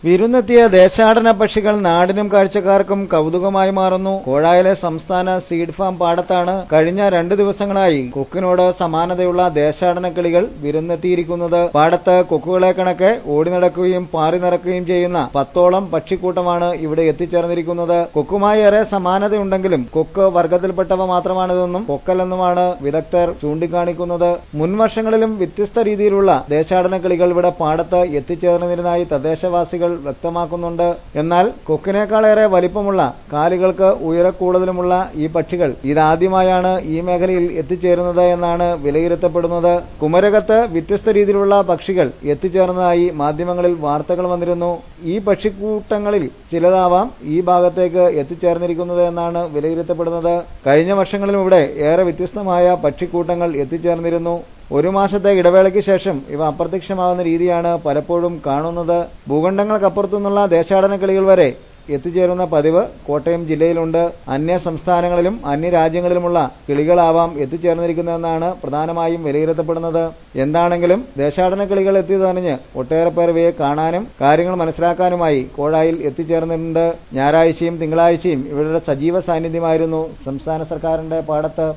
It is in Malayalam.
വിരുന്നെത്തിയ ദേശാടന പക്ഷികൾ നാടിനും കാഴ്ചക്കാർക്കും കൗതുകമായി മാറുന്നു. കോഴായിലെ സംസ്ഥാന സീഡ് ഫാം പാടത്താണ് കഴിഞ്ഞ 2 ദിവസങ്ങളായി കൊക്കിനോട് സമാനതയുള്ള ദേശാടന കിളികൾ വിരുന്നെത്തിയിരിക്കുന്നത്. പാടത്ത് കൊക്കുകളെ കണക്കെ ഓടി നടക്കുകയും പാറി നടക്കുകയും ചെയ്യുന്ന 10ഓളം പക്ഷിക്കൂട്ടമാണ് ഇവിടെ എത്തിച്ചേർന്നിരിക്കുന്നത്. കൊക്കുമായി ഏറെ സമാനതയുണ്ടെങ്കിലും കൊക്ക് വർഗത്തിൽപ്പെട്ടവ മാത്രമാണിതെന്നും കൊക്കല്ലെന്നുമാണ് വിദഗ്ധർ ചൂണ്ടിക്കാണിക്കുന്നത്. മുൻവർഷങ്ങളിലും വ്യത്യസ്ത രീതിയിലുള്ള ദേശാടന കിളികൾ ഇവിടെ പാടത്ത് എത്തിച്ചേർന്നിരുന്നതായി തദ്ദേശവാസികൾ വ്യക്തമാക്കുന്നുണ്ട്. എന്നാൽ കൊക്കിനേക്കാളേറെ വലിപ്പമുള്ള കാലുകൾക്ക് ഉയരക്കൂടുതലുമുള്ള ഈ പക്ഷികൾ ഇതാദ്യമായാണ് ഈ മേഖലയിൽ എത്തിച്ചേരുന്നത് എന്നാണ് വിലയിരുത്തപ്പെടുന്നത്. കുമരകത്ത് വ്യത്യസ്ത രീതിയിലുള്ള പക്ഷികൾ എത്തിച്ചേർന്നതായി മാധ്യമങ്ങളിൽ വാർത്തകൾ വന്നിരുന്നു. ഈ പക്ഷിക്കൂട്ടങ്ങളിൽ ചിലതാവാം ഈ ഭാഗത്തേക്ക് എത്തിച്ചേർന്നിരിക്കുന്നത് എന്നാണ് വിലയിരുത്തപ്പെടുന്നത്. കഴിഞ്ഞ വർഷങ്ങളിലും ഇവിടെ ഏറെ വ്യത്യസ്തമായ പക്ഷിക്കൂട്ടങ്ങൾ എത്തിച്ചേർന്നിരുന്നു. 1 മാസത്തെ ഇടവേളയ്ക്ക് ശേഷം ഇവ അപ്രത്യക്ഷമാകുന്ന രീതിയാണ് പലപ്പോഴും കാണുന്നത്. ഭൂഖണ്ഡങ്ങൾക്കപ്പുറത്തുനിന്നുള്ള ദേശാടന കിളികൾ വരെ എത്തിച്ചേരുന്ന പതിവ് കോട്ടയം ജില്ലയിലുണ്ട്. അന്യ സംസ്ഥാനങ്ങളിലും അന്യരാജ്യങ്ങളിലുമുള്ള കിളികളാവാം എത്തിച്ചേർന്നിരിക്കുന്നതെന്നാണ് പ്രധാനമായും വിലയിരുത്തപ്പെടുന്നത്. എന്താണെങ്കിലും ദേശാടന കിളികൾ എത്തിയതറിഞ്ഞ് ഒട്ടേറെ പേർ ഇവയെ കാണാനും കാര്യങ്ങൾ മനസ്സിലാക്കാനുമായി കോഴായിൽ എത്തിച്ചേർന്നിട്ടുണ്ട്. ഞായറാഴ്ചയും തിങ്കളാഴ്ചയും ഇവരുടെ സജീവ സാന്നിധ്യമായിരുന്നു സംസ്ഥാന സർക്കാരിന്റെ പാടത്ത്.